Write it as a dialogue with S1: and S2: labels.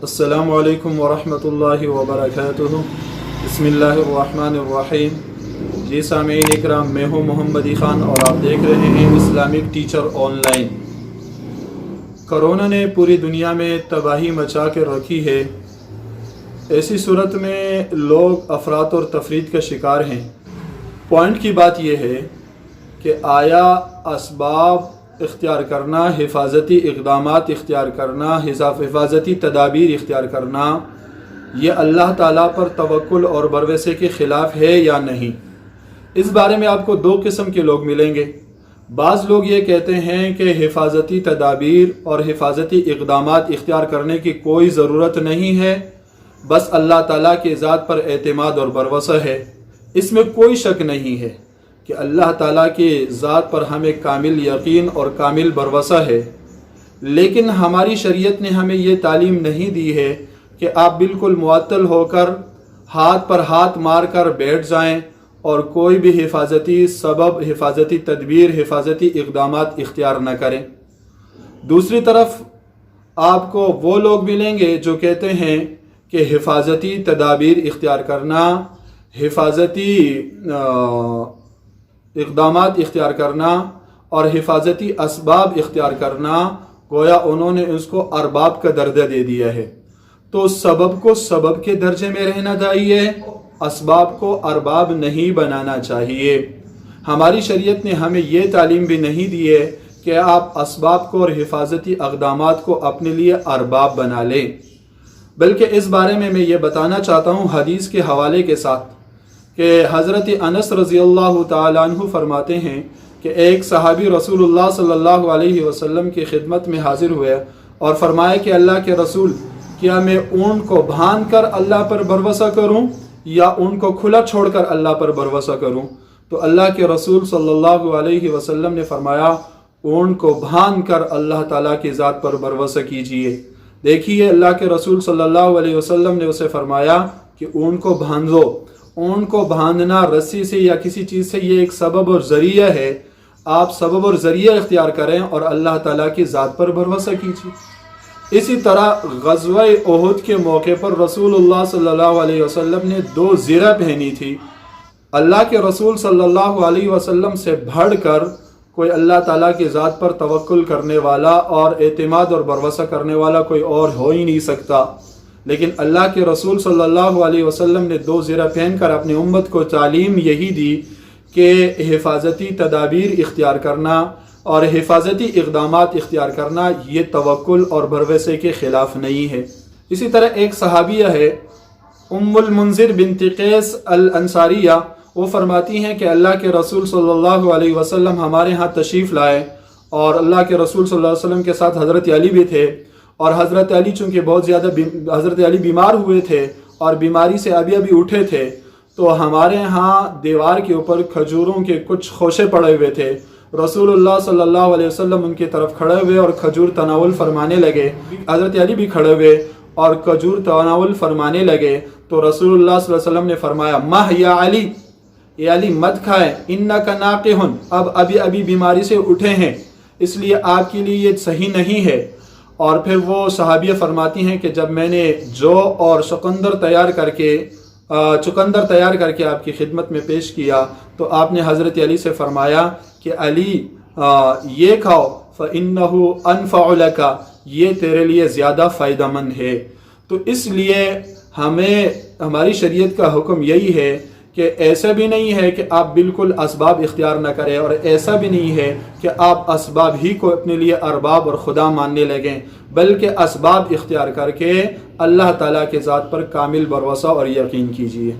S1: السلام علیکم ورحمۃ اللہ وبرکاتہ۔ بسم اللہ الرحمن الرحیم۔ جی سامعین اکرام، میں ہوں محمد خان اور آپ دیکھ رہے ہیں Islamic teacher on line. Corona نے پوری دنیا میں تباہی مچا کے رکھی ہے۔ ایسی صورت میں لوگ افراط اور تفرید کا شکار ہیں۔ پوائنٹ کی بات یہ ہے کہ آیا اسباب اختیار کرنا، حفاظتی اقدامات اختیار کرنا، حفاظتی تدابیر اختیار کرنا، یہ اللہ تعالیٰ پر توکل اور بھروسے کے خلاف ہے یا نہیں؟ اس بارے میں آپ کو دو قسم کے لوگ ملیں گے۔ بعض لوگ یہ کہتے ہیں کہ حفاظتی تدابیر اور حفاظتی اقدامات اختیار کرنے کی کوئی ضرورت نہیں ہے، بس اللہ تعالیٰ کے ذات پر اعتماد اور بھروسہ ہے۔ اس میں کوئی شک نہیں ہے کہ اللہ تعالیٰ کی ذات پر ہمیں کامل یقین اور کامل بھروسہ ہے، لیکن ہماری شریعت نے ہمیں یہ تعلیم نہیں دی ہے کہ آپ بالکل معطل ہو کر ہاتھ پر ہاتھ مار کر بیٹھ جائیں اور کوئی بھی حفاظتی سبب، حفاظتی تدبیر، حفاظتی اقدامات اختیار نہ کریں۔ دوسری طرف آپ کو وہ لوگ ملیں گے جو کہتے ہیں کہ حفاظتی تدابیر اختیار کرنا، حفاظتی اقدامات اختیار کرنا اور حفاظتی اسباب اختیار کرنا، گویا انہوں نے اس کو ارباب کا درجہ دے دیا ہے۔ تو سبب کو سبب کے درجے میں رہنا چاہیے، اسباب کو ارباب نہیں بنانا چاہیے۔ ہماری شریعت نے ہمیں یہ تعلیم بھی نہیں دی ہے کہ آپ اسباب کو اور حفاظتی اقدامات کو اپنے لیے ارباب بنا لیں، بلکہ اس بارے میں یہ بتانا چاہتا ہوں حدیث کے حوالے کے ساتھ کہ حضرت انس رضی اللہ تعالیٰ عنہ فرماتے ہیں کہ ایک صحابی رسول اللہ صلی اللہ علیہ وسلم کی خدمت میں حاضر ہوئے اور فرمایا کہ اللہ کے رسول، کیا میں اونٹ کو باندھ کر اللہ پر بھروسہ کروں یا اونٹ کو کھلا چھوڑ کر اللہ پر بھروسہ کروں؟ تو اللہ کے رسول صلی اللہ علیہ وسلم نے فرمایا، اونٹ کو باندھ کر اللہ تعالیٰ کی ذات پر بھروسہ کیجئے۔ دیکھیے، اللہ کے رسول صلی اللہ علیہ وسلم نے اسے فرمایا کہ اونٹ کو باندھو۔ اونٹ کو باندھنا رسی سے یا کسی چیز سے یہ ایک سبب اور ذریعہ ہے۔ آپ سبب اور ذریعہ اختیار کریں اور اللہ تعالیٰ کی ذات پر بھروسہ کیجیے۔ اسی طرح غزوہ احد کے موقع پر رسول اللہ صلی اللہ علیہ وسلم نے 2 زرہ پہنی تھی۔ اللہ کے رسول صلی اللہ علیہ وسلم سے بڑھ کر کوئی اللہ تعالیٰ کی ذات پر توکل کرنے والا اور اعتماد اور بھروسہ کرنے والا کوئی اور ہو ہی نہیں سکتا، لیکن اللہ کے رسول صلی اللہ علیہ وسلم نے 2 زرہ پہن کر اپنی امت کو تعلیم یہی دی کہ حفاظتی تدابیر اختیار کرنا اور حفاظتی اقدامات اختیار کرنا یہ توکل اور بھروسے کے خلاف نہیں ہے۔ اسی طرح ایک صحابیہ ہے ام المنذر بنت قیس الانصاریہ، وہ فرماتی ہیں کہ اللہ کے رسول صلی اللہ علیہ وسلم ہمارے ہاں تشریف لائے اور اللہ کے رسول صلی اللہ علیہ وسلم کے ساتھ حضرت علی بھی تھے، اور حضرت علی چونکہ بہت زیادہ حضرت علی بیمار ہوئے تھے اور بیماری سے ابھی اٹھے تھے، تو ہمارے ہاں دیوار کے اوپر کھجوروں کے کچھ خوشے پڑے ہوئے تھے۔ رسول اللہ صلی اللہ علیہ وسلم ان کی طرف کھڑے ہوئے اور کھجور تناول فرمانے لگے۔ حضرت علی بھی کھڑے ہوئے اور کھجور تناول فرمانے لگے، تو رسول اللہ صلی اللہ علیہ وسلم نے فرمایا، مہ یا علی، اے علی مت کھائیں، انکا ناقح، اب ابھی بیماری سے اٹھے ہیں، اس لیے آپ کے لیے یہ صحیح نہیں ہے۔ اور پھر وہ صحابیہ فرماتی ہیں کہ جب میں نے جو اور چقندر تیار کر کے آپ کی خدمت میں پیش کیا، تو آپ نے حضرت علی سے فرمایا کہ علی یہ کھاؤ، فَإِنَّهُ أَنفَعُ لَكَ، یہ تیرے لیے زیادہ فائدہ مند ہے۔ تو اس لیے ہماری شریعت کا حکم یہی ہے کہ ایسا بھی نہیں ہے کہ آپ بالکل اسباب اختیار نہ کریں، اور ایسا بھی نہیں ہے کہ آپ اسباب ہی کو اپنے لیے ارباب اور خدا ماننے لگیں، بلکہ اسباب اختیار کر کے اللہ تعالیٰ کے ذات پر کامل بھروسہ اور یقین کیجیے۔